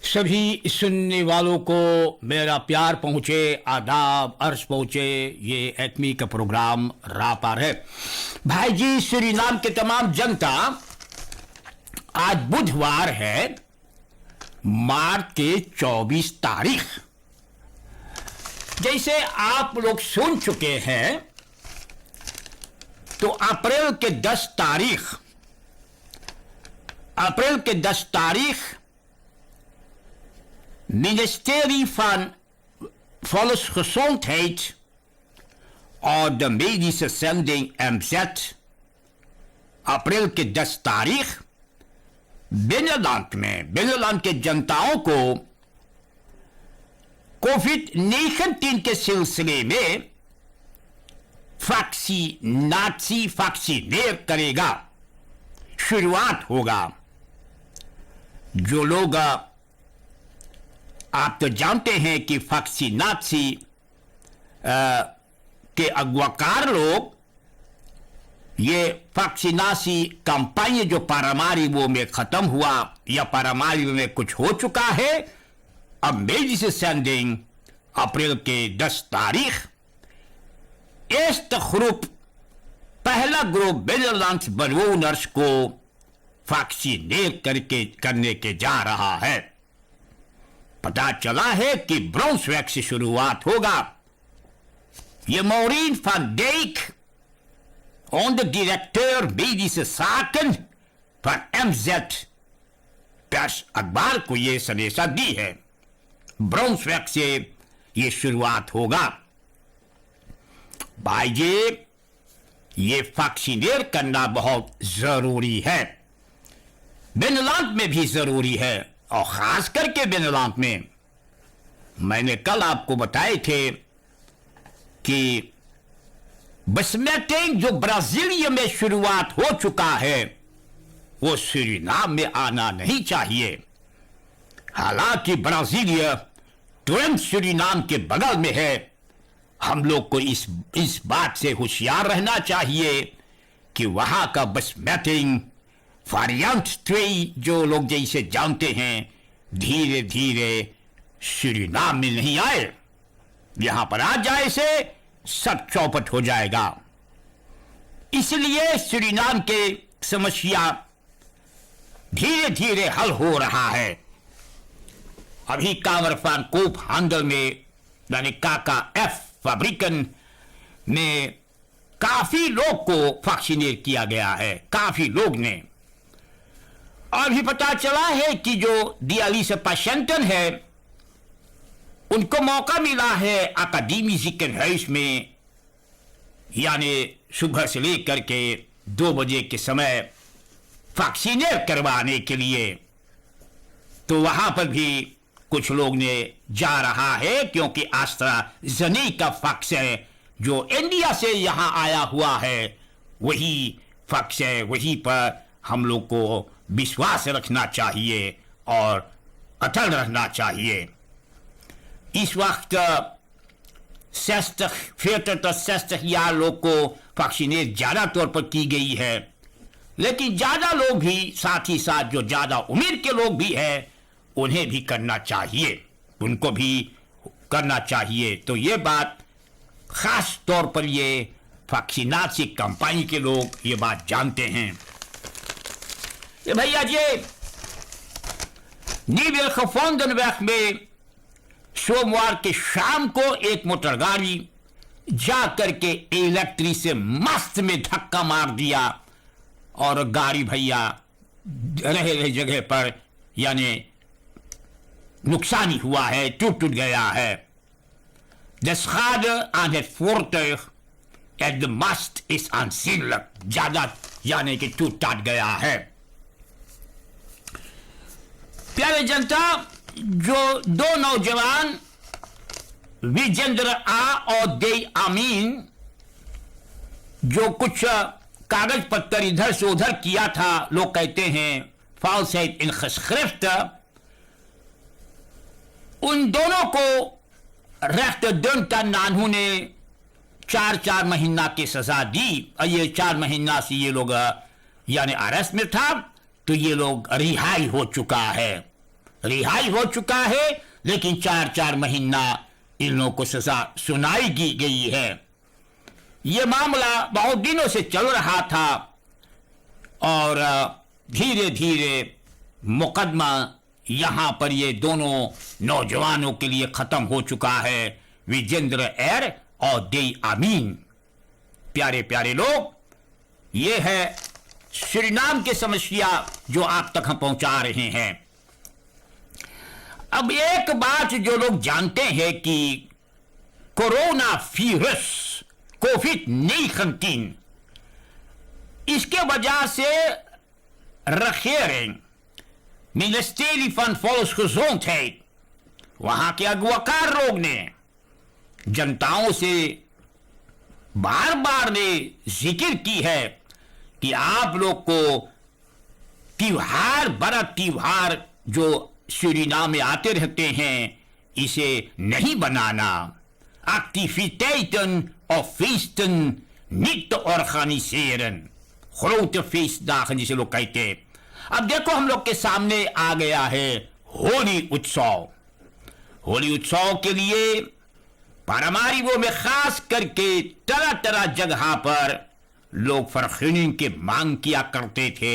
सभी सुनने वालों को मेरा प्यार पहुंचे, आदाब अर्ज पहुंचे। ये एटमी का प्रोग्राम राह पार है। भाई जी, सूरीनाम के तमाम जनता, आज बुधवार है, मार्च के 24 तारीख। जैसे आप लोग सुन चुके हैं, तो अप्रैल के 10 तारीख Ministerie van Volksgezondheid और de medische zending MZ अप्रैल के 10 तारीख बिनरलैंड के जनताओं को कोविड-19 के सिलसिले में वैक्सीनेट करेगा, शुरुआत होगा। जो लोग आप तो जानते हैं कि वैक्सीनासी के अगवाकार लोग, ये वैक्सीनासी कंपानी जो पारामारिबो में खत्म हुआ या पारामारिबो में कुछ हो चुका है, अब मेडिसिन सेंडिंग अप्रैल के 10 तारीख इस ग्रुप, पहला ग्रुप बेनेलैंड बलूनर्स को वैक्सीनेट करने के जा रहा है। पता चला है कि ब्राउन्सविक से शुरुआत होगा। ये Maureen van Dijk, onder directeur medische zaken van MZ press अखबार को ये संदेशा दी है। ब्राउन्सविक से ये शुरुआत होगा। भाई जी, ये वैक्सीनेट करना बहुत जरूरी है। बेनेलैंड में भी जरूरी है, और खास करके बेनेलैंड में। मैंने कल आपको बताए थे कि बसमेटिंग जो ब्राजीलिया में शुरुआत हो चुका है, वो सूरीनाम में आना नहीं चाहिए। हालांकि ब्राजीलिया तुरंत सूरीनाम के बगल में है। हम लोग को इस बात से होशियार रहना चाहिए कि वहां का बसमेटिंग वेरिएंट 3 जो लोग जैसे जानते हैं, धीरे धीरे सूरीनाम में नहीं आए। यहां पर आ जाए से सब चौपट हो जाएगा। इसलिए सूरीनाम के समस्या धीरे धीरे हल हो रहा है। अभी कामर van कोपहांडल में, यानी काका एफ फैब्रिकन में काफी लोग को वैक्सीनेट किया गया है, काफी लोग ने। और भी पता चला है कि जो डियालिसिस पेशेंटन है, उनको मौका मिला है अकादमी जिक्केनहाउस में, यानी सुबह से लेकर के 2 बजे के समय वैक्सीनेट करवाने के लिए। तो वहां पर भी कुछ लोग ने जा रहा है, क्योंकि एस्ट्राजेनेका वैक्सीन जो इंडिया से यहां आया हुआ है, वही वैक्सीन, वही पर हम लोग को विश्वास रखना चाहिए और अटल रहना चाहिए। इस वक्त 60 लोग को वैक्सीनेट ज्यादा तौर पर की गई है, लेकिन ज्यादा लोग भी, साथ ही साथ जो ज्यादा उम्र के लोग भी हैं, उन्हें भी करना चाहिए, उनको भी करना चाहिए। तो ये बात खास तौर पर ये वैक्सीनासी कंपनी के लोग ये बात जानते हैं। ये भैया जी, नीवेलगेवondenweg में सोमवार के शाम को एक मोटर गाड़ी जा करके इलेक्ट्रिक से मस्त में धक्का मार दिया, और गाड़ी भैया रहे जगह पर, यानी नुकसानी हुआ है, टूट गया है। De schade aan het voertuig en de mast is aanzienlijk, ज्यादा यानी कि टूट टाट गया है। प्यारे जनता, जो 2 नौजवान विजेंद्र आ और दे अमीन, जो कुछ कागज पत्तर इधर से उधर किया था, लोग कहते हैं falsheid in geschriften, उन दोनों को रेchterdunten ने 4 महीना की सजा दी। और ये 4 महीना से ये लोग यानी अरेस्ट में था, तो ये लोग रिहाई हो चुका है। रिहाई हो चुका है, लेकिन 4-4 महीना इन लोगों को सजा सुनाई गई है। यह मामला बहुत दिनों से चल रहा था और धीरे धीरे मुकदमा यहां पर ये दोनों नौजवानों के लिए खत्म हो चुका है, विजेंद्र एर और देई आमीन। प्यारे प्यारे लोग, ये है सूरीनाम की समस्या जो आप तक हम पहुंचा रहे हैं। अब एक बात जो लोग जानते हैं कि कोरोना वायरस COVID-19 इसके वजह से regering Ministerie van Volksgezondheid, वहां के अगवाकार लोग ने जनताओं से बार बार ने जिक्र की है कि आप लोग को त्योहार, बड़ा त्योहार जो सूरीनाम में आते रहते हैं, इसे नहीं बनाना, activiteiten of feesten niet te organiseren, grote feestdagen जिसे लोग कहते हैं। अब देखो हम लोग के सामने आ गया है होली उत्सव। होली उत्सव के लिए पारामारिबो में खास करके तरह तरह जगह पर लोग फरखीनिंग की मांग किया करते थे,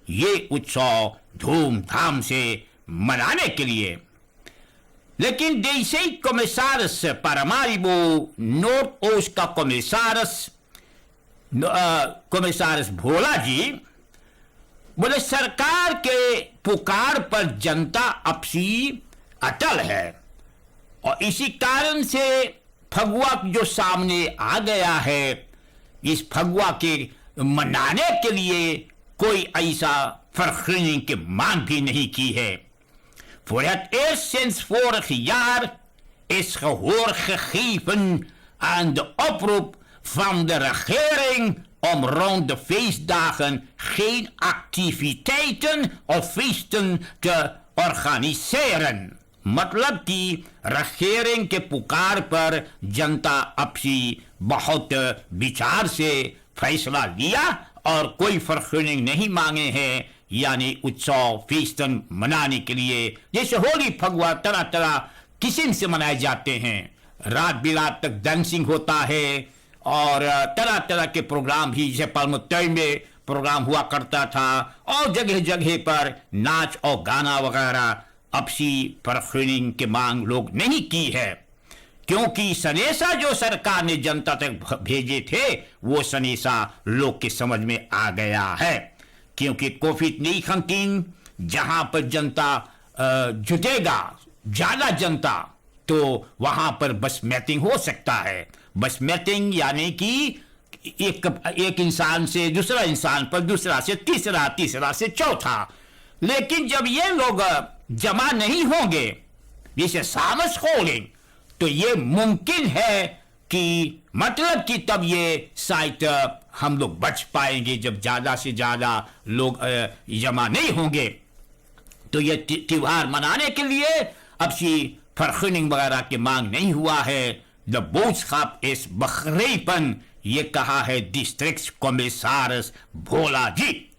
ये उत्सव धूमधाम से मनाने के लिए। लेकिन deze commissaris Paramaribo Noordoost का commissaris भोला जी बोले सरकार के पुकार पर जनता अपसी अटल है और इसी कारण से फगुआ जो सामने आ गया है, इस फगुआ के मनाने के लिए कोई ऐसा फरखीनिंग की मांग भी नहीं की है। Voor het eerst sinds vorig jaar is gehoor gegeven aan de oproep van de regering om rond de feestdagen geen activiteiten of feesten te organiseren. मतलब कि regering के पुकार पर जनता अपनी बहुत विचार से फैसला लिया और कोई फरखीनिंग नहीं मांगे हैं, यानी उत्सव फीस्टन मनाने के लिए। जैसे होली फगुआ तरह तरह किस्म से मनाए जाते हैं, रात बिरात तक डांसिंग होता है और तरह तरह के प्रोग्राम भी, जैसे पालमुत्तई में प्रोग्राम हुआ करता था और जगह जगह पर नाच और गाना वगैरह। अपसी फरखीनिंग की मांग लोग नहीं की है, क्योंकि सनेसा जो सरकार ने जनता तक भेजे थे वो सनेसा लोग की समझ में आ गया है। क्योंकि COVID-19 जहां पर जनता जुटेगा, ज्यादा जनता, तो वहां पर बस मैटिंग हो सकता है। बस मैटिंग यानी कि एक इंसान से दूसरा इंसान पर, दूसरा से तीसरा, तीसरा से चौथा। लेकिन जब ये लोग जमा नहीं होंगे, जैसे सामस्कोलिंग, तो ये मुमकिन है कि मतलब कि तब ये शायद हम लोग बच पाएंगे। जब ज्यादा से ज्यादा लोग जमा नहीं होंगे तो ये त्योहार मनाने के लिए अब सी फरखीनिंग वगैरह की मांग नहीं हुआ है। द बोodschap इस बखरेपन, ये कहा है डिस्ट्रिक्ट कमिश्नर भोला जी।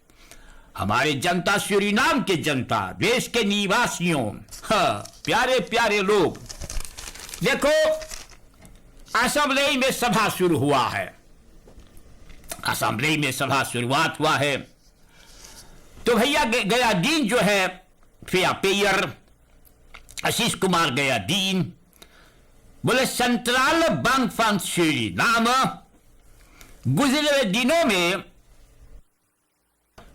हमारे जनता, सूरीनाम के जनता, देश के निवासियों, प्यारे प्यारे लोग, देखो असेंबली में सभा शुरू हुआ है, असेंबली में सभा शुरुआत हुआ है, तो भैया गया दीन जो है फिया पेयर आशीष कुमार गया दीन बोले सेंट्रल बैंक van Suriname गुजरे हुए दिनों में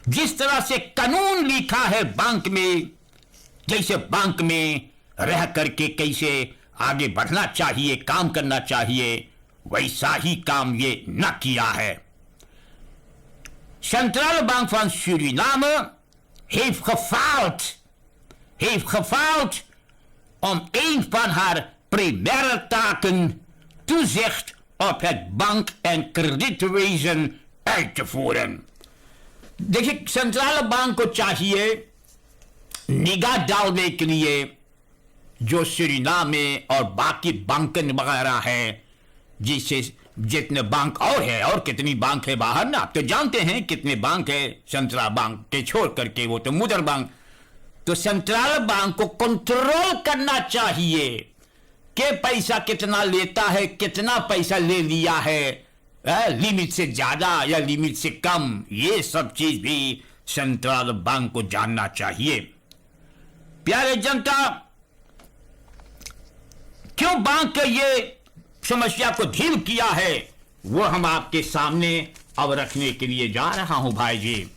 जिस तरह से कानून लिखा है बैंक में, जैसे बैंक में रह करके कैसे आगे बढ़ना चाहिए, काम करना चाहिए, वैसा ही काम ये न किया है। Centrale Bank van Suriname heeft gefaald om een van haar primaire taken, toezicht op het bank- en kredietwezen, uit te voeren. देखिए, सेंट्रल बैंक को चाहिए निगाह डालने के लिए जो सूरीनाम में और बाकी बैंकन वगैरह है, जिससे जितने बैंक और है, और कितनी बैंक है बाहर ना, आप तो जानते हैं कितने बैंक है सेंट्रल बैंक के छोड़ करके, वो तो मुदर बैंक। तो सेंट्रल बैंक को कंट्रोल करना चाहिए कि पैसा कितना लेता है, कितना पैसा ले लिया है, लिमिट से ज्यादा या लिमिट से कम, ये सब चीज भी सेंट्रल बैंक को जानना चाहिए। प्यारे जनता, क्यों बैंक ये समस्या को ढील किया है वो हम आपके सामने अब रखने के लिए जा रहा हूं भाई जी।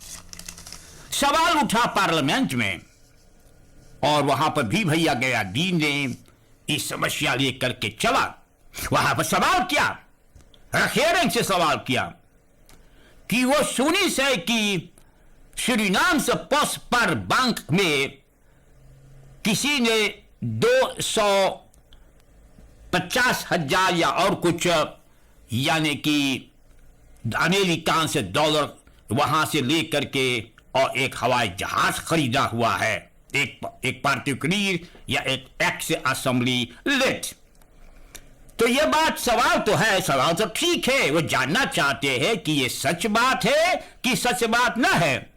सवाल उठा पार्लियामेंट में और वहां पर भी भैया गयादीन ने इस समस्या लेकर के चला। वहां पर सवाल किया, रखे रंग से सवाल किया कि वो सुनी से कि सूरीनाम से पोस्ट पर बैंक में किसी ने 250,000 या और कुछ यानी कि अमेरिकान से डॉलर वहां से लेकर के और एक हवाई जहाज खरीदा हुआ है, एक पार्टिकुलर या एक एक्स असेंबली लेट। तो ये बात सवाल तो है, सवाल तो ठीक है, वो जानना चाहते हैं कि ये सच बात है कि सच बात ना है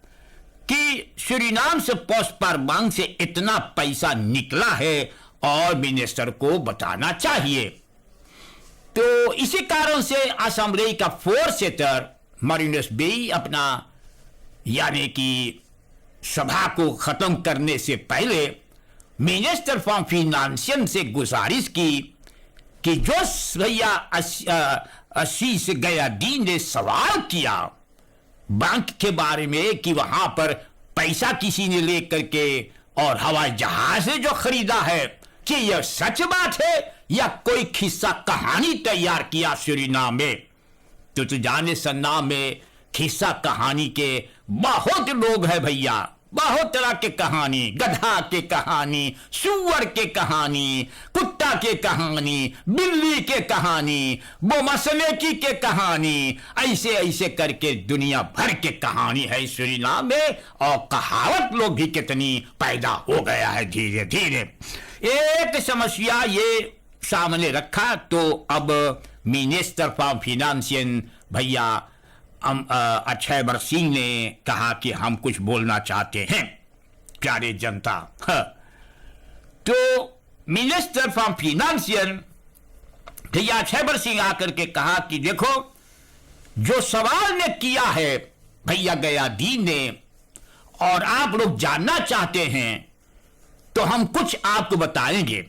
कि सूरीनाम से पोस्ट पर बैंक से इतना पैसा निकला है और मिनिस्टर को बताना चाहिए। तो इसी कारण से असेंबली का फोर सीटर मॉरिनस बे अपना यानी कि सभा को खत्म करने से पहले मिनिस्टर फॉर फिनेंस से गुजारिश की कि जो भैया आशीष गयादीन ने सवाल किया बैंक के बारे में कि वहां पर पैसा किसी ने लेकर के और हवाई जहाज से जो खरीदा है, कि यह सच बात है या कोई खिस्सा कहानी तैयार किया सूरीनाम में। तो जाने सन्ना में खिस्सा कहानी के बहुत लोग हैं भैया, बहुत तरह के कहानी, गधा के कहानी, सुअर के कहानी, कुत्ता के कहानी, बिल्ली के कहानी, वो मसलेकी के कहानी, ऐसे ऐसे करके दुनिया भर के कहानी है सूरीनाम में। और कहावत लोग भी कितनी पैदा हो गया है धीरे धीरे। एक समस्या ये सामने रखा तो अब मिनिस्टर फॉर फिनेंस भैया अक्षय सिंह ने कहा कि हम कुछ बोलना चाहते हैं। प्यारे जनता, तो मिनिस्टर फॉर फिनेंस भैया अक्षय सिंह आकर के कहा कि देखो, जो सवाल ने किया है भैया गयादीन ने और आप लोग जानना चाहते हैं तो हम कुछ आपको बताएंगे।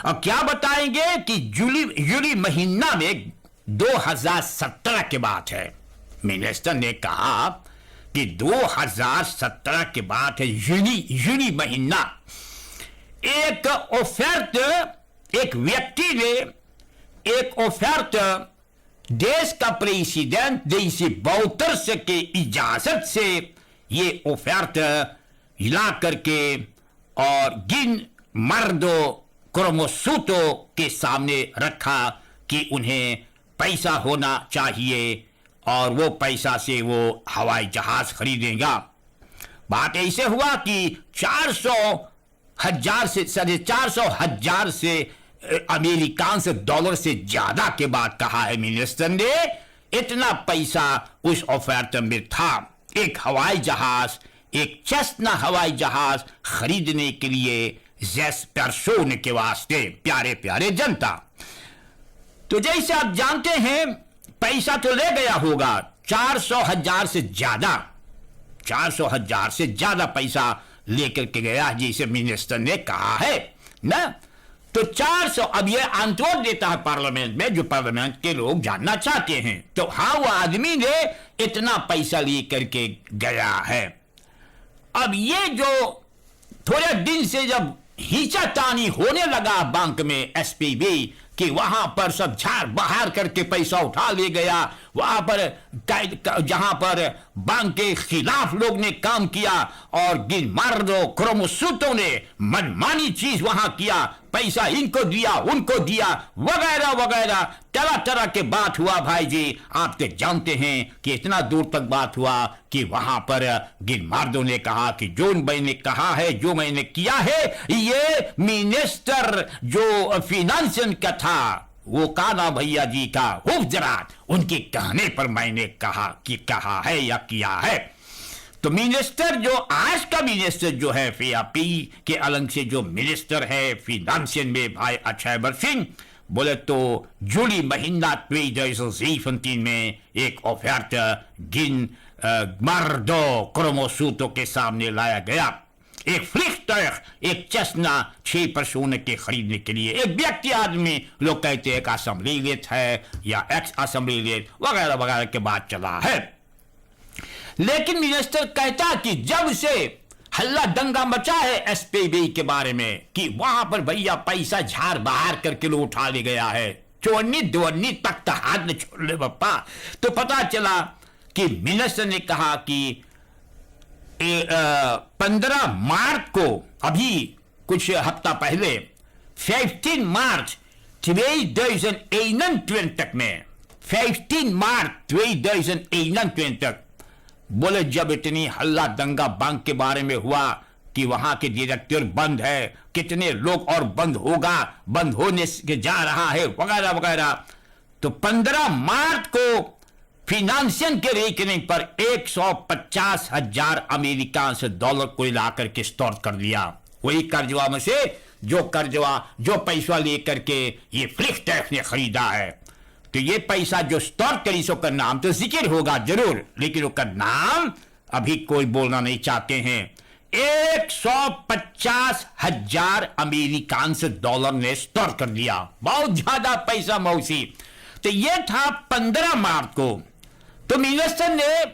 और क्या बताएंगे कि जुलाई महीना में 2017 के बात है। मिनिस्टर ने कहा कि 2017 के बाद है यूनी महीना। एक ऑफर्ट, एक व्यक्ति ने एक ऑफर्ट देश का प्रेसिडेंट देसी बौतर से के इजाजत से ये ऑफर्ट ला करके और गिन मर्दो क्रोमोसूतो के सामने रखा कि उन्हें पैसा होना चाहिए और वो पैसा से वो हवाई जहाज खरीदेगा। बात ऐसे हुआ कि 400,000 से 450,000 से अमेरिकान से डॉलर से ज्यादा के बाद कहा है मिनिस्टर ने, इतना पैसा उस ऑफर्ट में था। एक हवाई जहाज, एक चेस्टना हवाई जहाज खरीदने के लिए जेस पर्सोन के वास्ते। प्यारे प्यारे जनता, तो जैसे आप जानते हैं पैसा तो ले गया होगा 400,000 से ज्यादा, 400,000 से ज्यादा पैसा लेकर के गया जैसे मिनिस्टर ने कहा है ना। तो 400, अब ये आंतोड़ देता है पार्लियामेंट में, जो पार्लियामेंट के लोग जानना चाहते हैं। तो हाँ, वो आदमी ने इतना पैसा लेकर के गया है। अब ये जो थोड़े दिन से जब हिंचातानी होने लगा बैंक में एसपीबी कि वहां पर सब झाड़ बहार करके पैसा उठा ले गया, वहां पर जहां पर बैंक के खिलाफ लोग ने काम किया और गिलमार्डो क्रोमोसूतो ने मनमानी चीज वहां किया, पैसा इनको दिया उनको दिया वगैरह वगैरह, तरह तरह के बात हुआ। भाई जी, आप तो जानते हैं कि इतना दूर तक बात हुआ कि वहां पर गिलमार्डो ने कहा कि जो मैंने कहा है, जो मैंने किया है, ये मिनिस्टर जो फिनेंस का था, वो काना भैया जी का हुफ्जरात, उनके कहने पर मैंने कहा कि कहा है या किया है। तो मिनिस्टर जो आज का मिनिस्टर जो है पी के अलग से जो मिनिस्टर है फिनांसियन में भाई अक्षय सिंह बोले तो जूली महीना 2017 में एक ऑफर्ट गिन मर्दो क्रोमोसूतो के सामने लाया गया। एक फ्लिक्टर एक चेस्ना 6 पर्सों के खरीदने के लिए एक व्यक्ति आदमी लोग कहते हैं एक असेंबली लेट है या एक्स असेंबली लेट वगैरह वगैरह के बाद चला है। लेकिन मिनिस्टर कहता कि जब से हल्ला दंगा मचा है एसपीबी के बारे में कि वहां पर भैया पैसा झाड़ बाहर करके लोग उठा ले गया है, चौन्नी दोन्नी तक तो हाथ न छोड़ ले बप्पा, तो पता चला कि मिनिस्टर ने कहा कि 15 मार्च को अभी कुछ हफ्ता पहले 15 मार्च 2021 में 15 मार्च 2021 तक बोले जब इतनी हल्ला दंगा बैंक के बारे में हुआ कि वहां के डायरेक्टर बंद है, कितने लोग और बंद होगा, बंद होने के जा रहा है वगैरह वगैरह, तो 15 मार्च को फिनांसियन के रेकनिंग पर 150,000 अमेरिका से डॉलर को लाकर के स्टोर कर दिया। वही कर्जवा में से जो कर्जवा जो पैसा लेकर के ये फ्लिक्स टैक्स ने खरीदा है, तो ये पैसा जो स्टोर करी सो का नाम तो जिक्र होगा जरूर, लेकिन उसका नाम अभी कोई बोलना नहीं चाहते हैं। 150,000 अमेरिकान से डॉलर ने स्टोर कर दिया, बहुत ज्यादा पैसा मौसी। तो ये था 15 मार्च को। तो मिनिस्टर ने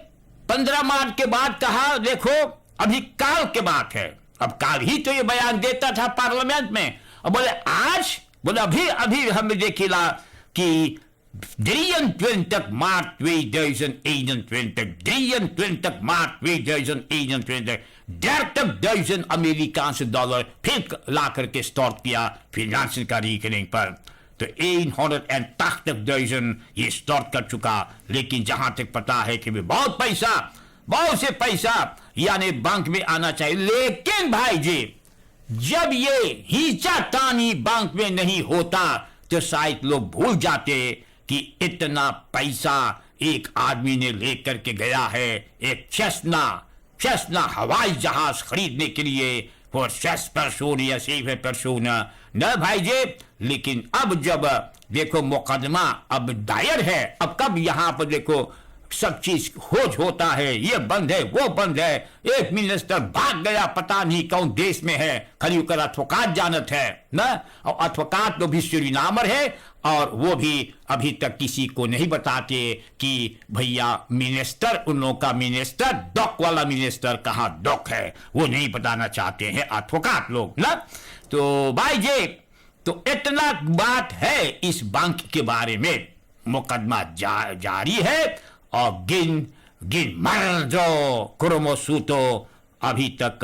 15 मार्च के बाद कहा देखो अभी काल के बात है, अब काल ही तो ये बयान देता था पार्लियामेंट में, और बोले आज बोले अभी अभी हमें देखिला कि 23 मार्च 2021 मार्च 2021 1000 अमेरिका से डॉलर फिर ला करके स्टोर किया फिनांसियल का रिकनिंग पर, तो 180,000 ये स्टोर कर चुका। लेकिन जहां तक पता है कि बहुत पैसा बहुत से पैसा यानी बैंक में आना चाहिए, लेकिन भाई जी जब ये हिचा तानी बैंक में नहीं होता तो शायद लोग भूल जाते कि इतना पैसा एक आदमी ने लेकर के गया है एक चेस्ना हवाई जहाज खरीदने के लिए फॉर 6 पर्सन या 7 पर्सन न भाई जी। लेकिन अब जब देखो मुकदमा अब दायर है, अब कब यहां पर देखो सब चीज खोज होता है, ये बंद है वो बंद है, एक मिनिस्टर भाग गया पता नहीं कौन देश में है, खाली कर अथवकात जानत है ना, और अथवकात तो भी सुरीनामर है और वो भी अभी तक किसी को नहीं बताते कि भैया मिनिस्टर उन लोगों का मिनिस्टर डॉक वाला मिनिस्टर कहां डॉक है, वो नहीं बताना चाहते हैं अथवकात लोग ना। तो भाई जी तो इतना बात है इस बैंक के बारे में, मुकदमा जारी है और गिन मर्दो क्रोमोसूतो अभी तक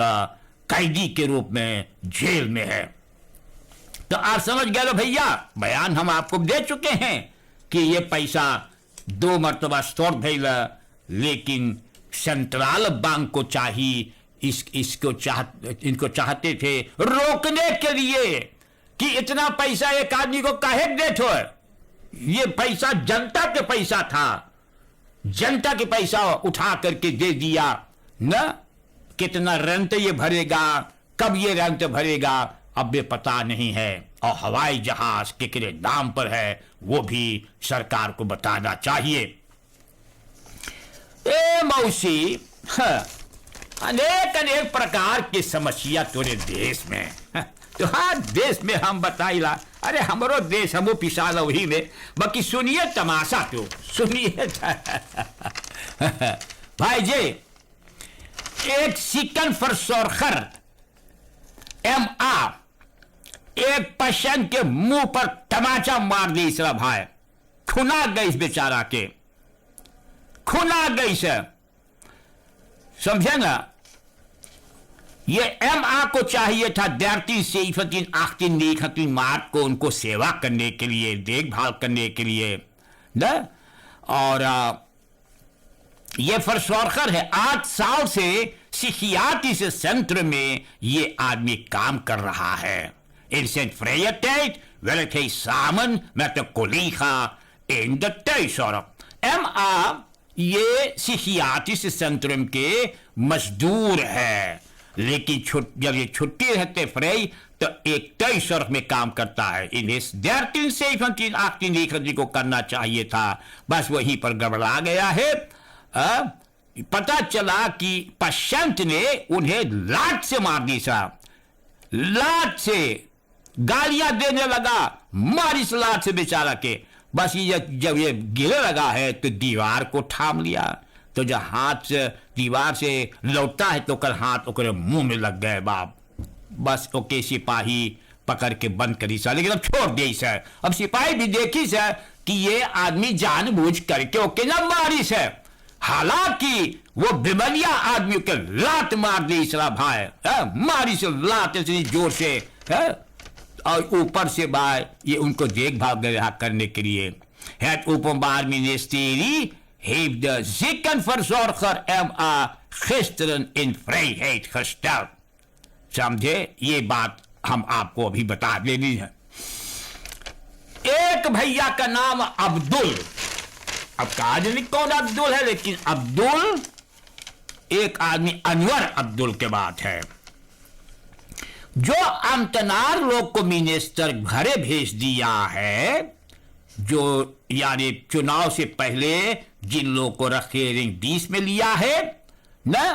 कैदी के रूप में जेल में है। तो आप समझ गए लो भैया, बयान हम आपको दे चुके हैं कि ये पैसा 2 मरतबा स्टोर भैया, लेकिन सेंट्रल बैंक को चाहिए इनको चाहते थे रोकने के लिए कि इतना पैसा एक आदमी को काहे देते हो, ये पैसा जनता के पैसा था, जनता के पैसा उठा करके दे दिया न, कितना रेंट ये भरेगा, कब ये रेंट भरेगा अब ये पता नहीं है, और हवाई जहाज कितने नाम पर है वो भी सरकार को बताना चाहिए। ए मौसी अनेक प्रकार की समस्या तोरे देश में, तो हाँ देश में हम बताइला, अरे हमारो देश हमो पिसाला वही में, बाकी सुनिए तमाशा तो सुनिए भाई जी, एक चिकन फरसोरखर MR एक पेशेंट के मुंह पर तमाचा मार दी इसरा भाई, खुना गई इस बेचारा के, खुना गई से, समझे ना। ये MR को चाहिए था 18 मार्च को उनको सेवा करने के लिए, देखभाल करने के लिए ना, और ये फरसोरखर है 8 साल से सिखियाती से सेंटर में ये आदमी काम कर रहा है। In zijn vrije tijd werkt hij samen met een collega in de thuiszorg. MA ये सिखियाटिस्ट सेंट्रम के मजदूर है, लेकिन जब ये छुट्टी रहते फ्रेई तो एक तय शर्त में काम करता है। इन 13 को करना चाहिए था, बस वहीं पर गड़बड़ा गया है। पता चला कि पेशेंट ने उन्हें लात से मार दी साहब, लात से गालियां देने लगा, मारी इस लात से बेचारा के। बस ये जब ये गिरे लगा है तो दीवार को थाम लिया, तो जब हाथ से दीवार से लौटा है तो कर हाथ ओकरे मुंह में लग गए बाप। बस ओके सिपाही पकड़ के बंद करी सर, लेकिन अब छोड़ दी सर। अब सिपाही भी देखी सर कि ये आदमी जानबूझ करके ओके ना मारी सर, हालांकि वो बिमलिया आदमी के लात मार दी सर भाई, मारी से लात इतनी जोर से है, और ऊपर से भाई ये उनको देखभाल रहा करने के लिए। Het Openbaar Ministerie heeft de ziekenverzorger M.A. gisteren in vrijheid gesteld. समझे, ये बात हम आपको अभी बता देनी है। एक भैया का नाम अब्दुल, अब कहा नहीं कौन अब्दुल है, लेकिन अब्दुल एक आदमी अनवर अब्दुल के बात है, जो अमतनार लोग को मिनिस्टर घरे भेज दिया है, जो यानी चुनाव से पहले जिन लोगों को रखेरिंग 20 में लिया है ना,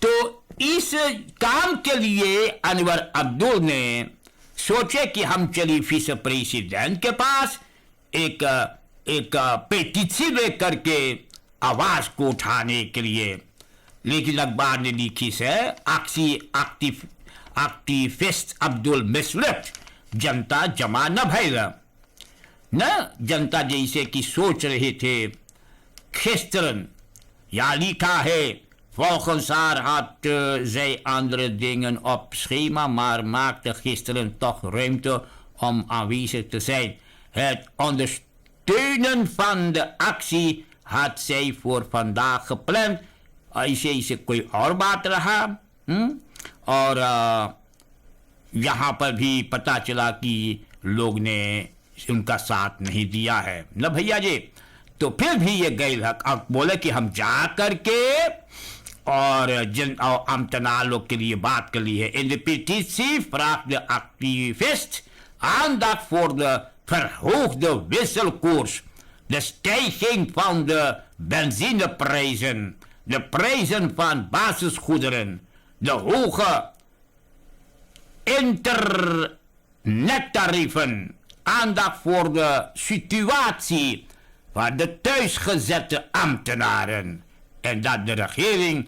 तो इस काम के लिए अनवर अब्दुल ने सोचे कि हम चली फिस प्रेसिडेंट के पास एक पेटिशन लेकर के आवाज को उठाने के लिए। लेकिन अखबार ने लिखी से एक्टिविस्ट अब्दुल मिसलिफ्ट, जनता जमा न भैल न, जनता जैसे कि सोच रहे थे। खिस्तरन या लिखा है, Volgenshaar had zij andere dingen op schema, maar maakte gisteren toch ruimte om aanwezig te zijn. Het ondersteunen van de actie had zij voor vandaag gepland. ऐसे इसे कोई और बात रहा। और यहाँ पर भी पता चला कि लोग ने उनका साथ नहीं दिया है न भैया जी। तो फिर भी ये गए बोले कि हम जा करके और अमतना लोग के लिए बात कर ली है। In de petitie vraagt de activist aandacht voor de verhoogde wisselkoers, de stijging van de benzineprijzen, de prijzen van basisgoederen, de hoge internettarieven, aandacht voor de situatie van de thuisgezette ambtenaren en dat de regering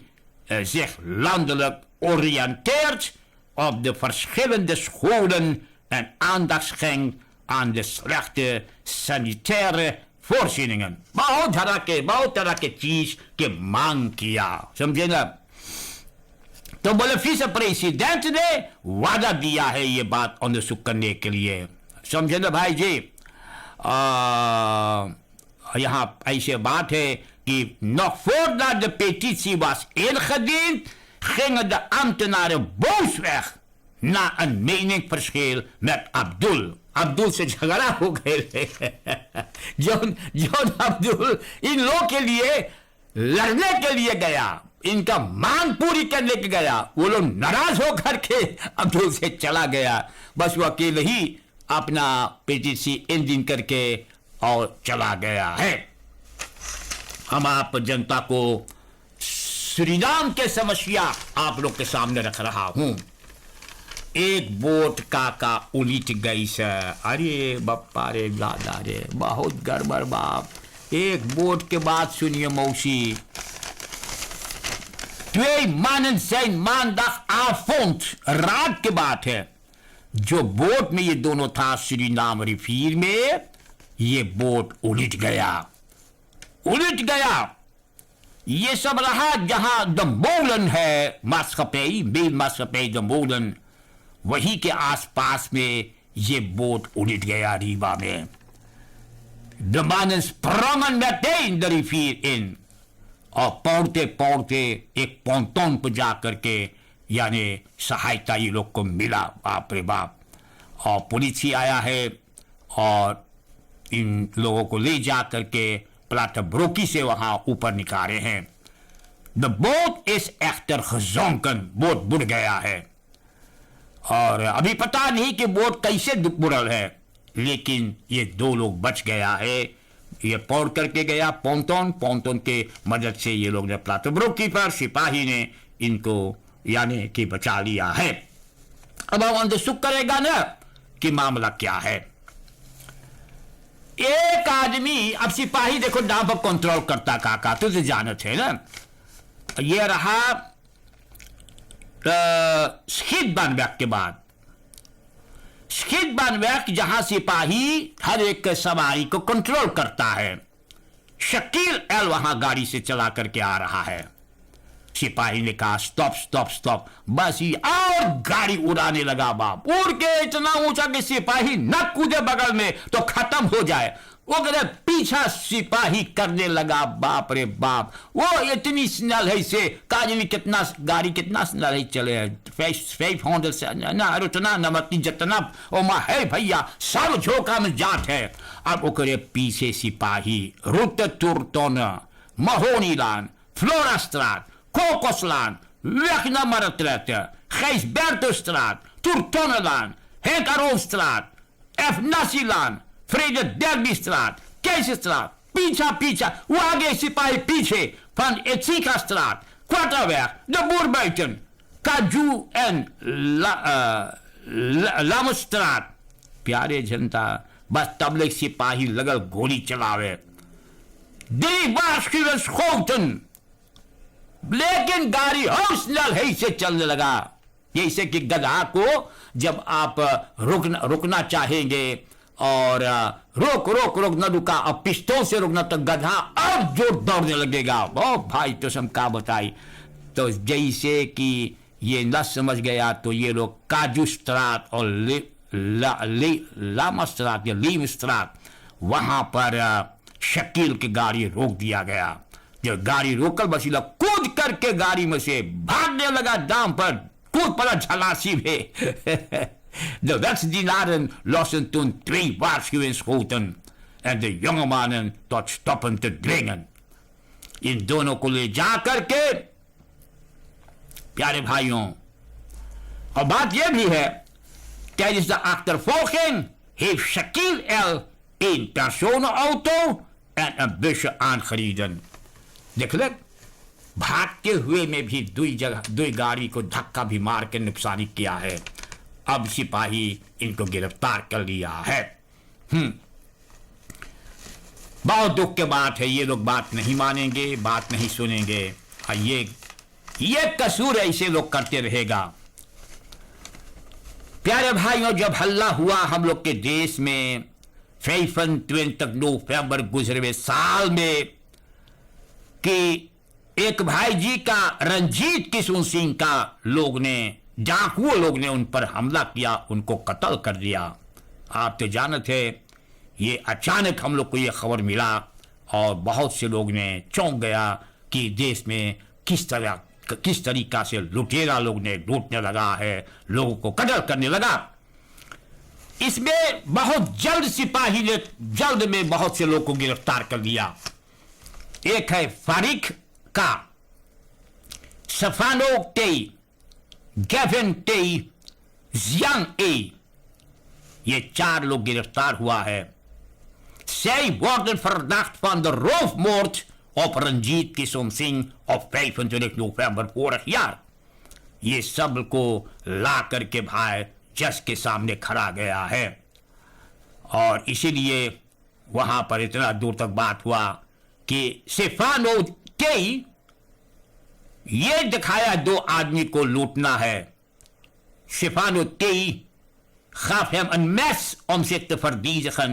zich landelijk oriënteert op de verschillende scholen en aandacht schenkt aan de slechte sanitaire voorzieningen। बहुत तरह के चीज के मांग किया, समझे ना। तो बोले फिर से प्रेसिडेंट ने वादा दिया है ये बात अनुसुक करने के लिए, समझे ना भाई जी। यहाँ ऐसे बात है कि nog voordat de petitie was ingediend, gingen de ambtenaren boos weg na een meningsverschil met Abdul। Abdul से झगड़ा हो गए जॉन अब्दुल इन लोगों के लिए लड़ने के लिए गया, इनका मांग पूरी करने के गया, वो लोग नाराज होकर के अब्दुल से चला गया। बस वो अकेले ही अपना पीटीसी इंदिन करके और चला गया है। हम आप जनता को सूरीनाम के समस्या आप लोग के सामने रख रहा हूं। एक बोट काका उलट गई से, अरे बप्पा रे दादा रे, बहुत गड़बड़ बाप। एक बोट के बाद सुनिए मौसी, twee mannen zijn maandagavond, रात के बात है, जो बोट में ये दोनों था सूरीनाम रिफीर में, ये बोट उलट गया। ये सब रहा जहां द मोलन है, मास्कपेई मेल मास्कपेई द मोलन, वही के आसपास में ये बोट उलट गया रीवा में। De mannen sprongen meteen de rivier in और पौड़ते पौड़ते एक पोंटोन पर जा करके यानी सहायता ये लोग को मिला। बाप रे बाप। और पुलिस आया है और इन लोगों को ले जा करके प्लाट ब्रोकी से वहां ऊपर निकाले हैं। द बोट इज एchter gezonken, बोट बुड़ गया है। और अभी पता नहीं कि बोट कैसे बुड़ल है, लेकिन ये 2 लोग बच गया है। ये पौड़ करके गया पोंटोन के मदद से ये लोग ने प्लाटोब्रुक पर सिपाही ने इनको यानी कि बचा लिया है। अब हम अंदर करेगा ना कि मामला क्या है। एक आदमी, अब सिपाही देखो नाव पर कंट्रोल करता काका, तुझे जानत है ना। ये रहा स्किटबानबैक के बाद स्किटबानबैक, जहां सिपाही हर एक सवारी को कंट्रोल करता है। शकील एल वहां गाड़ी से चला करके आ रहा है। सिपाही ने कहा स्टॉप स्टॉप स्टॉप, बस ही और गाड़ी उड़ाने लगा। बाप उड़ के इतना ऊंचा कि सिपाही न कूदे बगल में तो खत्म हो जाए। वो कहते पीछा सिपाही करने लगा। बाप रे बाप, वो इतनी स्नल है से काजनी कितना गाड़ी कितना स्नल है चले होंडल से ना रुतना नमती जतना ओ मा है भैया, सब झोंका में जात है। अब ओकरे पीछे सिपाही रुत तुरतोन महोनीलान फ्लोरास्ट्राट Kokoslaan, weg naar Marktretten, Gijsbertusstraat, Toertonnelaan, Henkaroonstraat, F. Nassielaan, Vrede Derbystraat, Keizerstraat, Pizza, hoe आगे सिपाही पीछे, van Etzika-straat, Kwartaweg, de Boerbuiten, Kaju en Lammestraat। प्यारे जनता, बस तबले सिपाही लगल गोली चलावे। Die waarschuwen schoten, लेकिन गाड़ी हौसला है से चलने लगा। जैसे कि गधा को जब आप रुकना चाहेंगे और रोक न रुका, अब पिस्तौल से रुकना तो गधा और जोर दौड़ने लगेगा। ओ भाई तो सब का बताई। तो जैसे कि ये न समझ गया तो ये लोग काजू स्ट्राट और लामा स्ट्राट या लीम स्ट्राट, वहां पर शकील की गाड़ी रोक दिया गया। जब गाड़ी रोकल बसीला कूद करके गाड़ी में से भागने लगा, दाम पर कूद पड़ा झलासी में। De wetsdienaren lossen toen 2 waarschuwingsschoten en de jonge mannen tot stoppen te dwingen। इन दोनों को ले जा करके, प्यारे भाइयों, और बात यह भी है, tijdens de achtervolging heeft Shakil El 1 personenauto en een busje aangereden। देख ले, भागते हुए में भी 2 गाड़ी को धक्का भी मार के नुकसानी किया है। अब सिपाही इनको गिरफ्तार कर लिया है। बहुत दुख की बात है, ये लोग बात नहीं मानेंगे, बात नहीं सुनेंगे। ये कसूर ऐसे लोग करते रहेगा। प्यारे भाइयों, जब हल्ला हुआ हम लोग के देश में 25 नवंबर गुजरे हुए साल में कि एक भाई जी का रंजीत किशन सिंह का डाकुओं लोग ने उन पर हमला किया, उनको कत्ल कर दिया। आप तो जानते हैं, ये अचानक हम लोग को ये खबर मिला और बहुत से लोग ने चौंक गया कि देश में किस तरीका से लुटेरा लोग ने लूटने लगा है, लोगों को कत्ल करने लगा। इसमें बहुत जल्द सिपाही ने जल्द में बहुत से लोग को गिरफ्तार कर लिया। एक है फारिक का, सफानो टेई, गेविन टेई, जियांग ए, ये 4 लोग गिरफ्तार हुआ है। Zij worden verdacht van de roofmoord op Ranjit Kishan Singh op 25 november vorig jaar। ये सब को ला करके भाई जज के सामने खड़ा गया है और इसीलिए वहां पर इतना दूर तक बात हुआ कि सिफानो टेई ये दिखाया 2 आदमी को लूटना है। Stefano T. gaf hem een mes om zich te verdedigen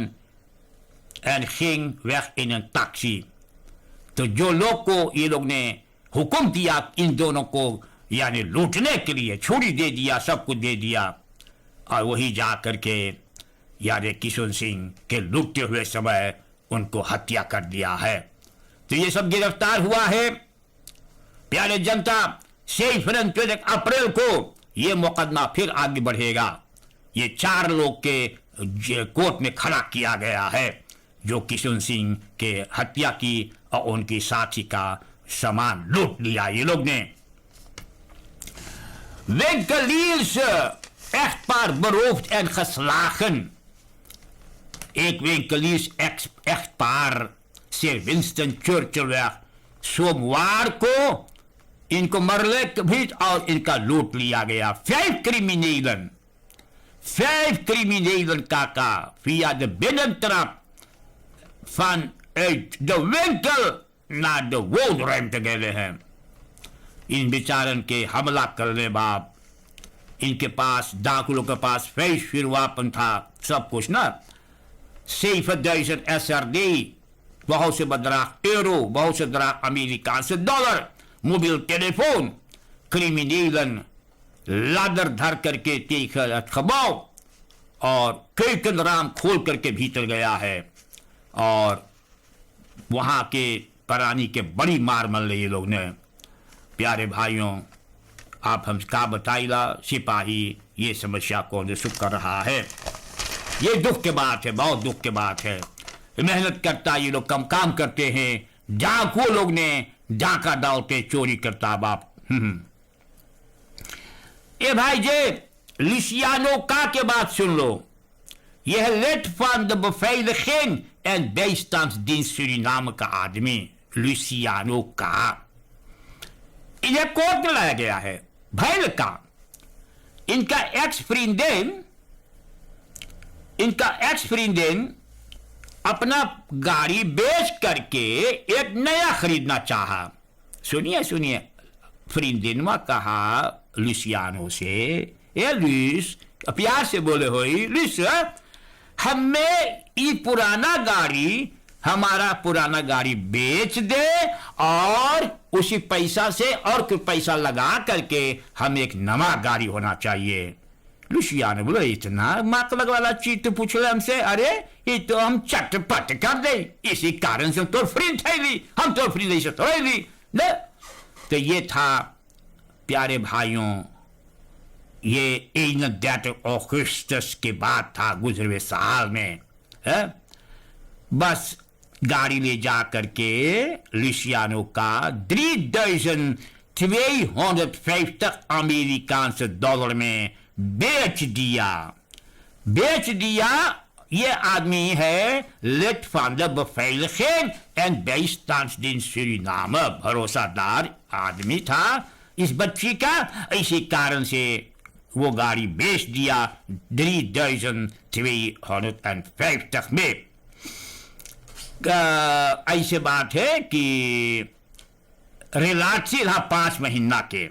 en ging weg in een taxi। तो जो लोग को ये लोग ने हुक्म दिया इन दोनों को यानी लूटने के लिए, छुरी दे दिया, सब कुछ दे दिया और वही जा करके यानी किशन सिंह के लूटते हुए समय उनको हत्या कर दिया है। तो ये सब गिरफ्तार हुआ है। प्यारे जनता, 26 अप्रैल को ये मुकदमा फिर आगे बढ़ेगा। ये 4 लोग के कोर्ट में खड़ा किया गया है जो किशन सिंह के हत्या की और उनकी साथी का सामान लूट लिया ये लोग ने। Winkeliers echtpaar beroofd en geslagen. एक winkeliers echtpaar Sir Winston Churchill weg सोमवार को इनको मरले भी और इनका लूट लिया गया। 5 criminelen kaka via de binnentrap vanuit de winkel naar de woonruimte गए हैं। इन बेचारन के हमला करने बाद इनके पास डाकुओं के पास vuurwapen था, सब कुछ ना। 7000 SRD, बहुत से bedrag euro, बहुत से bedrag Amerikaanse dollar, mobiel telefoon। criminelen ladder धर करके tegen het gebouw और keukenraam खोल करके भीतर गया है और वहां के प्राणी के बड़ी मार मल ये लोग ने। प्यारे भाइयों, आप हम का बताइला सिपाही ये समस्या को सुख कर रहा है। ये दुख की बात है, बहुत दुख की बात है। मेहनत करता ये लोग कम काम करते हैं, डाकू लोग ने डाका डालते चोरी करता बाप। ये भाई जे Luciano का के बात सुन लो। यह lid van de beveiliging en bijstandsdienst Suriname का आदमी Luciano का इन्हें कोर्ट में लाया गया है। भैल का इनका एक्स फ्रिंडेन अपना गाड़ी बेच करके एक नया खरीदना चाहा। सुनिए फ्रिंडेनवा कहा लुसियानो से, ए लुस, प्यार से बोले हो लुस, हमें ये हमारा पुराना गाड़ी बेच दे और उसी पैसा से और कुछ पैसा लगा करके हम एक नवा गाड़ी होना चाहिए। लुसिया ने बोला इतना मतलब वाला चीज तो पूछ ले हमसे, अरे ये तो हम चटपट कर दे, इसी कारण से तो फ्री थे, हम तो फ्री नहीं से तो ली। तो ये था प्यारे भाइयों, ये 31 अगस्त के बाद था, गुजरे हुए साल में है? बस गाड़ी ले जा करके लुसियानो का 3250 अमेरिकानse डॉलर में बेच दिया। ये आदमी है lid van de beveiliging en bijstandsdienst Suriname, भरोसादार आदमी था इस बच्ची का, इसी कारण से वो गाड़ी बेच दिया 3250 में। ऐसे बात है कि रिलाची था 5 महीना के।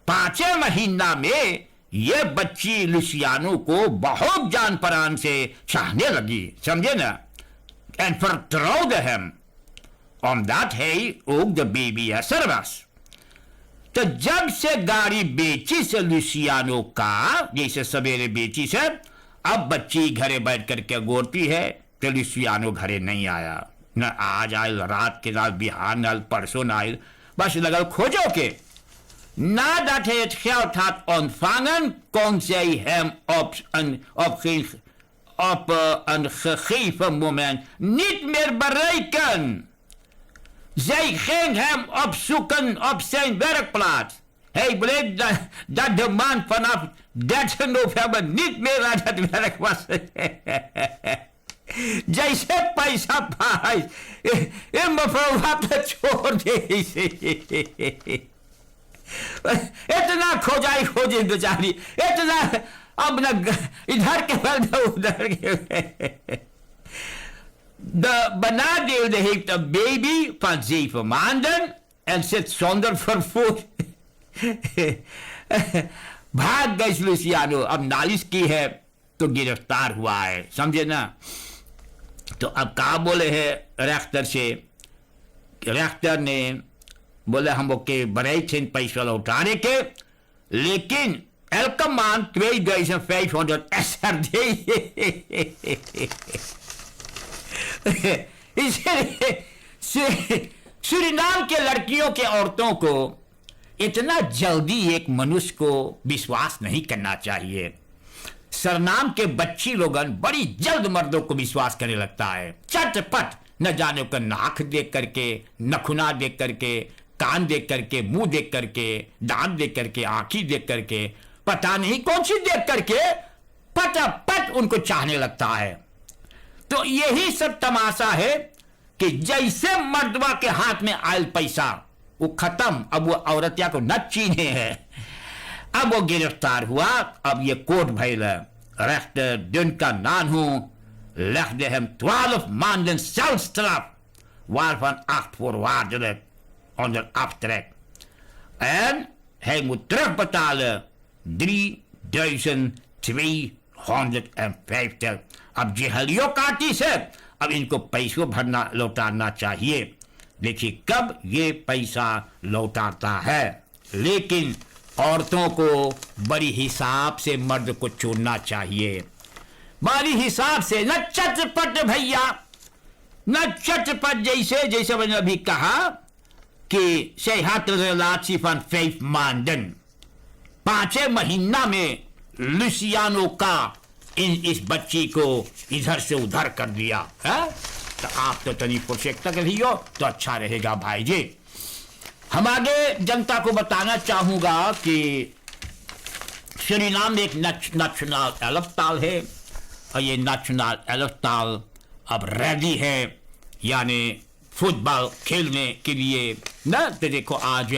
5 महीना में ये बच्ची लुसियानो को बहुत जान परान से चाहने लगी, समझे ना। And vertrouwde hem omdat hij ook de BBS'er was। तो जब से गाड़ी बेची से लुसियानो का, जैसे सवेरे बेची से, अब बच्ची घरे बैठ करके गोरती है, तो लुसियानो घरे नहीं आया। न आज आयल, रात के रात, बिहान आयल, परसों न आयल, बस लगल खोजो के। Nadat hij het geld had ontvangen, kon zij hem op een gegeven moment niet meer bereiken. Zij ging hem opzoeken op zijn werkplaats. Hij bleek dat de man vanaf 30 november niet meer aan het werk was. जैसे पैसा पाए छोड़ दे। इतना खोजी बेचारी, इतना अब न इधर के बल उधर के। De benadeelde heeft een baby van 7 maanden en zit zonder vervoer। भाग गई लुसियानो, अब नालिश की है तो गिरफ्तार हुआ है, समझे ना। तो अब कहा बोले है रेख्तर से, रेख्तर ने बोले हम ओके bereid zijn पैसा लौटाने के, लेकिन elke maand 2500 SRD। सूरीनाम के लड़कियों के औरतों को इतना जल्दी एक मनुष्य को विश्वास नहीं करना चाहिए। सरनाम के बच्ची लोगन बड़ी जल्द मर्दों को विश्वास करने लगता है, चटपट। न जाने का नाक देख करके, नखुना देख करके, कान देख करके, मुंह देख करके, दांत देख करके, आंखी देख करके, पता नहीं कौन सी देख करके पटापट उनको चाहने लगता है। तो यही सब तमाशा है कि जैसे मर्दवा के हाथ में आयल पैसा वो खत्म, अब वो औरतिया को न चीने है। अब वो गिरफ्तार हुआ, अब ये कोर्ट भैल rechter Duncan Nanhu legde hem 12 maanden celstraf, waarvan 8 voorwaardelijk onder aftrek. En hij moet terugbetalen 3.250। अब जेहलियो काटी से अब इनको पैसों भरना लौटाना चाहिए। देखिए कब ये पैसा लौटाता है, लेकिन औरतों को बड़ी हिसाब से मर्द को चुनना चाहिए, बड़ी हिसाब से, न चटपट भैया, न चटपट। जैसे जैसे मैंने अभी कहा कि सेहत relatie van 5 maanden, 5 महीना में लुसियानो का इस बच्ची को इधर से उधर कर दिया है। तो आप तो तनी प्रोजेक्ट तक रहियो तो अच्छा रहेगा भाई जी। हम आगे जनता को बताना चाहूंगा कि सूरीनाम में एक नेशनल एल्फ्ताल है और ये नेशनल एल्फ्ताल अब रेडी है, यानी फुटबॉल खेलने के लिए ना। तो देखो आज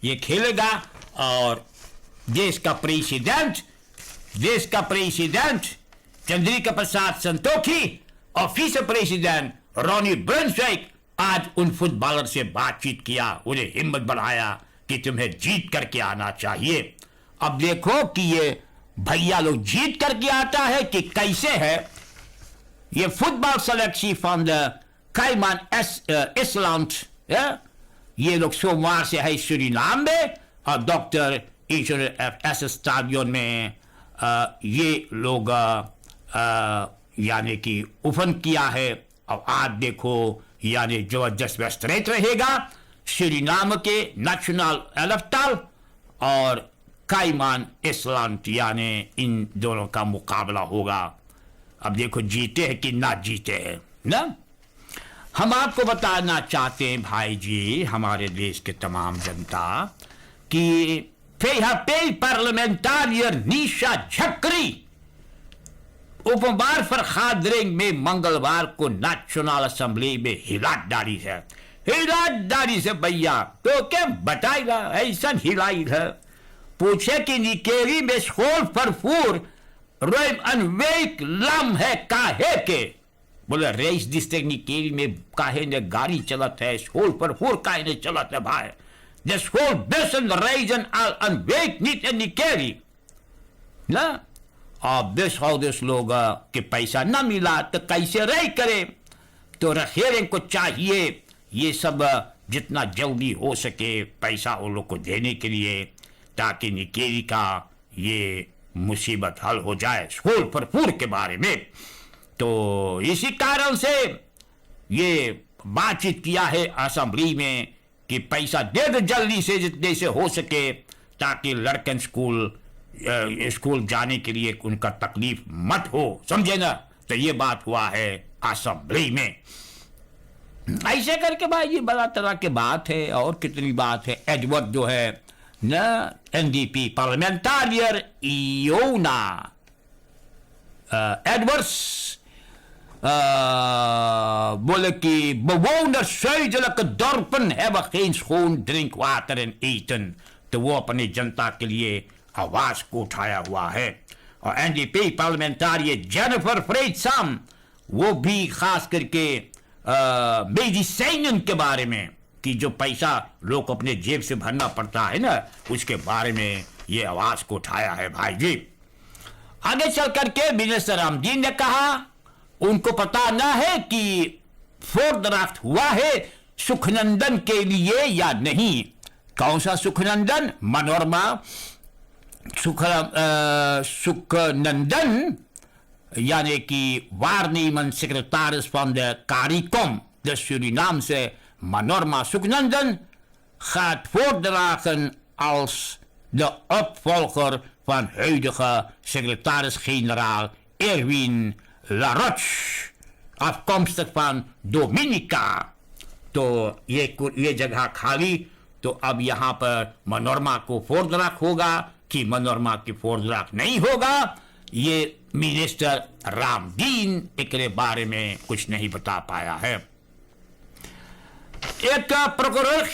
ये खेलेगा और देश का प्रेसिडेंट चंद्रिका प्रसाद संतोखी और विce प्रेसिडेंट रॉनी ब्रंसविक आज उन फुटबॉलर से बातचीत किया, उन्हें हिम्मत बढ़ाया कि तुम्हें जीत करके आना चाहिए। अब देखो कि ये भैया लोग जीत करके आता है कि कैसे है। ये football selection from the Cayman Island, ये लोग सोमवार से है सूरीनाम में और डॉक्टर एस स्टेडियम में ये लोग यानी कि ओपन किया है। अब आज देखो यानी जबरदस्त व्यस्त रहेगा सूरीनाम के नेशनल एल्फ्ताल और कैमान इसलैंड, यानी इन दोनों का मुकाबला होगा। अब देखो जीते हैं कि ना जीते हैं ना। हम आपको बताना चाहते हैं भाई जी, हमारे देश के तमाम जनता, कि PHP पार्लियामेंटारियर निशा झकरी ओpenbaar vergadering में मंगलवार को नेशनल असेंबली में हिलादारी है भैया। तो क्या बताएगा, ऐसा हिलाई है। पूछे कि निकेरी में स्कूल फरफूर रोम अनवेक लम है काहे के। बोले रेस डिस्ट्रिक्ट निकेरी में काहे ने गाड़ी चलत है, स्कूल फरफूर काहे ने चलत है भाई। De schoolbussen reizen al een week niet in Nikeri। ना अब बुसहोल्डर्स लोग के पैसा ना मिला तो कैसे रह करे। तो रखेरें को चाहिए ये सब जितना जल्दी हो सके पैसा उन लोग को देने के लिए, ताकि निकेरी का ये मुसीबत हल हो जाए स्कूल फरफूर के बारे में। तो इसी कारण से ये बातचीत किया है असेंबली में कि पैसा दे दो जल्दी से, जितने से हो सके, ताकि लड़कन स्कूल जाने के लिए उनका तकलीफ मत हो, समझे ना। तो ये बात हुआ है असेंबली में। ऐसे करके भाई ये बड़ा तरह की बात है, और कितनी बात है। एडवर्ड जो है ना NDP पार्लियामेंटारियर इयोना एडवर्ड्स बोले कि bewoners zuidelijke dorpen hebben geen schoon drinkwater en eten। तो वो अपनी जनता के लिए आवाज को उठाया हुआ है। और NDP पार्लियामेंटारियर जेनिफर फ्रेडसम वो भी खास करके मेडिसिन के बारे में, कि जो पैसा लोग अपने जेब से भरना पड़ता है ना, उसके बारे में ये आवाज को उठाया है भाई जी। आगे चल करके मिनिस्टर रामदीन ने कहा उनको पता ना है कि फोर्थ ड्राफ्ट हुआ है सुखनंदन के लिए या नहीं। कौन सा सुखनंदन? मनोरमा सुखनंदन, यानी कि waarnemend secretaris van de CARICOM, de Surinaamse Manorma Sukhonandon, gaat voordragen als de opvolger van huidige secretaris-generaal Erwin Laroche, afkomstig van Dominica। तो ये जगह खाली तो अब यहाँ पर मनोरमा को फोर्थ होगा कि मनोरमा की फोर्थ नहीं होगा, ये मिनिस्टर रामदीन के बारे में कुछ नहीं बता पाया है। एक प्रोकुरर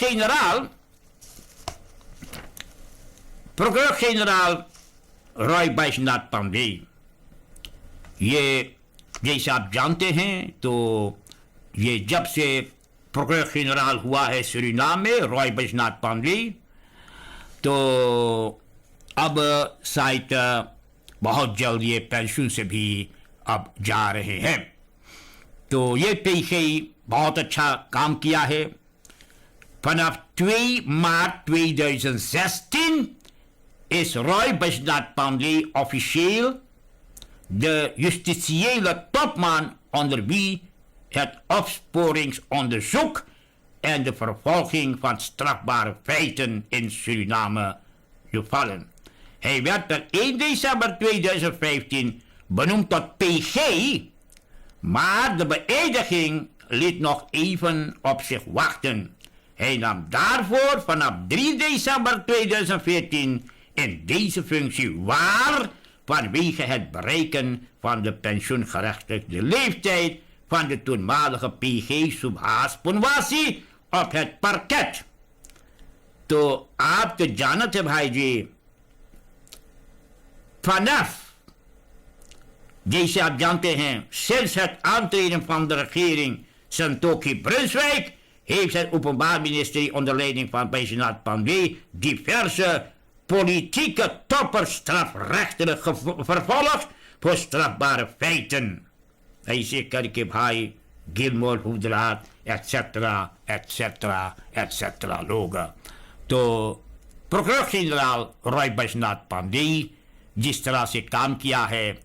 जनरल रॉय बैजनाथ पांडे, ये जैसे आप जानते हैं तो ये जब से प्रोकुरर जनरल हुआ है सूरीनाम में रॉय बैजनाथ पांडे, तो अब शायद बहुत जल्द ये पेंशन से भी अब जा रहे हैं। तो ये पेशे बहुत अच्छा काम किया है। Vanaf 2 maart 2016 is Roy Bijnath Pandey officieel de justitiële topman onder wie het opsporingsonderzoek en de vervolging van strafbare feiten in Suriname gevallen. Hij werd per 1 december 2015 benoemd tot PG, maar de beëdiging liet nog even op zich wachten. Hij nam daarvoor vanaf 3 december 2014 in deze functie waar vanwege het bereiken van de pensioengerechtigde leeftijd van de toenmalige PG Subhas Punwasi op het parket. तो आप तो जानते हैं भाई जी, vanaf, जैसे आप जानते हैं, sinds het aantreden van de regering Santoki Brunswijk heeft het Openbaar Ministerie onder leiding van Bijzinaat Pandey diverse politieke toppers strafrechtelijk vervolgd voor strafbare feiten. ऐसे करके भाई गिलमोर हुजरात एक्सेट्रा एक्सेट्रा एक्सेट्रा लोग। तो प्रोकुरर जनरल रॉय बैजनाथ पांडे जिस तरह से काम किया है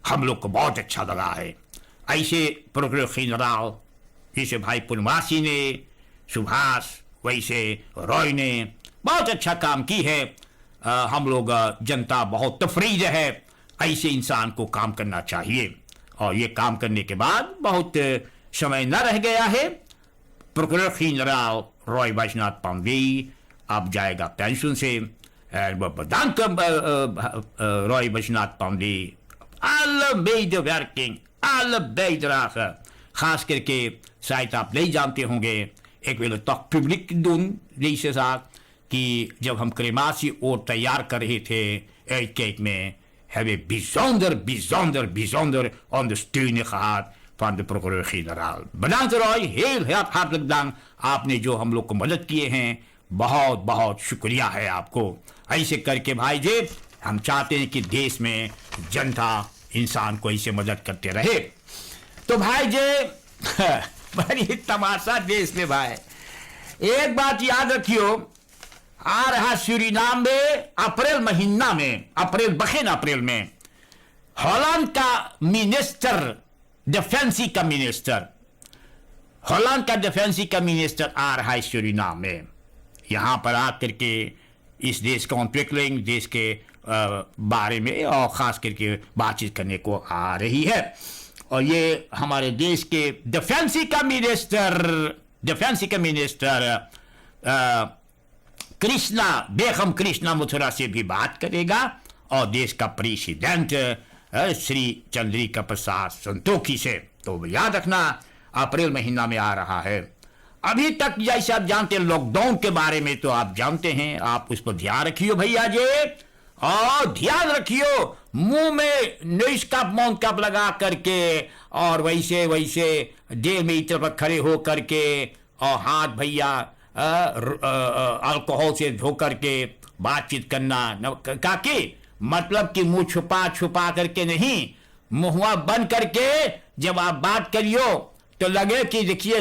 हम लोग को बहुत अच्छा लगा है। ऐसे प्रोकुरर जनरल जैसे भाई पुनवासी ने, सुभाष, वैसे रॉय ने बहुत अच्छा काम की है। हम लोग जनता बहुत तफरीज है, ऐसे इंसान को काम करना चाहिए। और ये काम करने के बाद बहुत समय न रह गया है, प्रोकुरर जनरल रॉय बैजनाथ पांडे अब जाएगा पेंशन से। Bedankt Roy Bijnath Pandey, alle medewerking, alle bijdrage. खास करके शायद आप नहीं जानते होंगे, एक wil het toch publiek doen deze zaak, कि जब हम crematie और तैयार कर रहे थे Uitkijk में, hebben bijzonder ondersteuning gehad van de procureur-generaal. Bedankt Roy, heel hartelijk dank, आपने जो हम लोग को मदद किए हैं, बहुत बहुत शुक्रिया है आपको। ऐसे करके भाई जी हम चाहते हैं कि देश में जनता इंसान को ऐसे मदद करते रहे। तो भाई जी बड़ी तमाशा देश में भाई, एक बात याद रखियो, आ रहा सूरीनाम में अप्रैल महीना में, अप्रैल में हॉलैंड का मिनिस्टर, डिफेंस का मिनिस्टर, हॉलैंड का डिफेंस का मिनिस्टर आ रहा है सूरीनाम में। यहाँ पर आकर के इस देश का ontwikkeling, देश के बारे में और ख़ास करके बातचीत करने को आ रही है। और ये हमारे देश के डिफेंस का मिनिस्टर बेगम कृष्णा मथुरा से भी बात करेगा और देश का प्रेसिडेंट श्री चंद्रिका प्रसाद संतोखी से। तो याद रखना अप्रैल महीना में आ रहा है। अभी तक जैसे आप जानते हैं लॉकडाउन के बारे में तो आप जानते हैं, आप उस पर ध्यान रखियो भैया जी, और ध्यान रखियो मुंह में नोज कप माउंट कप लगा करके और वैसे देर में इतर पर खड़े हो करके और हाथ भैया अल्कोहल से धो करके बातचीत करना काकी, मतलब कि मुंह छुपा करके नहीं, मुंहवा बंद करके जब आप बात करियो तो लगे कि देखिए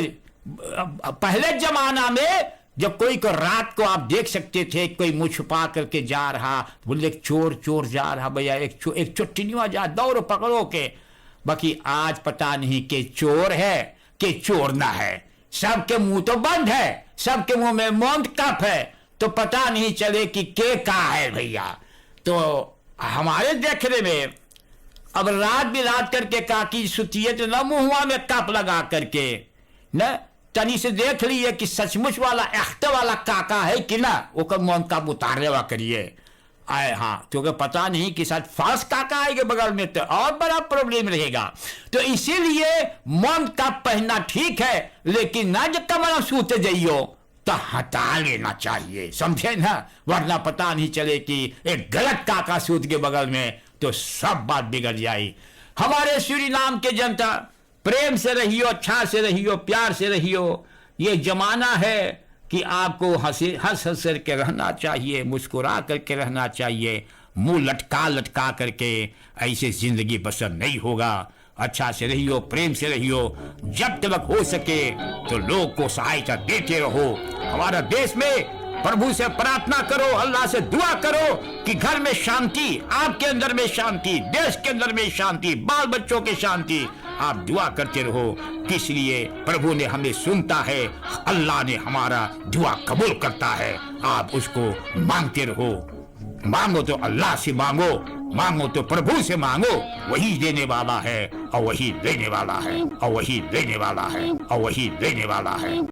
पहले जमाना में जब कोई को रात को आप देख सकते थे कोई मुंह छुपा करके जा रहा, बोले एक चोर जा रहा भैया, एक चुट्टी नहीं जा दौड़ो पकड़ो के। बाकी आज पता नहीं कि चोर है कि चोर ना है, सबके मुंह तो बंद है, सबके मुंह में मौन कप है, तो पता नहीं चले कि के का है भैया। तो हमारे देखने में अब रात बिरात करके काकी सुतिए तो न मुंहवा में कप लगा करके न, तनी से देख लिए कि सचमुच वाला echt वाला काका है कि ना, ओकर मन का उतारने वा करिए। आए हाँ, तो पता नहीं कि शायद फाल्स काका आएगा बगल में तो और बड़ा प्रॉब्लम रहेगा। तो इसीलिए मन का पहनना ठीक है, लेकिन ना जब कमरा सूते जाइयो तो हटा लेना चाहिए, समझे ना, वरना पता नहीं चले कि एक गलत काका सूत के बगल में तो सब बात बिगड़ जाए। हमारे सूरीनाम के जनता, प्रेम से रहियो, अच्छा से रहियो, प्यार से रहियो। ये जमाना है कि आपको हंस हंस करके रहना चाहिए, मुस्कुरा करके रहना चाहिए। मुंह लटका लटका करके ऐसे जिंदगी बसर नहीं होगा। अच्छा से रहियो, प्रेम से रहियो, जब तक हो सके तो लोग को सहायता देते रहो। हमारा देश में प्रभु से प्रार्थना करो, अल्लाह से दुआ करो कि घर में शांति, आपके अंदर में शांति, देश के अंदर में शांति, बाल बच्चों की शांति। आप दुआ करते रहो, किस लिए? प्रभु ने हमें सुनता है, अल्लाह ने हमारा दुआ कबूल करता है। आप उसको मांगते रहो। मांगो तो अल्लाह से मांगो, मांगो तो प्रभु से मांगो। वही देने वाला है और वही लेने वाला है, और वही लेने वाला है, और वही लेने वाला है।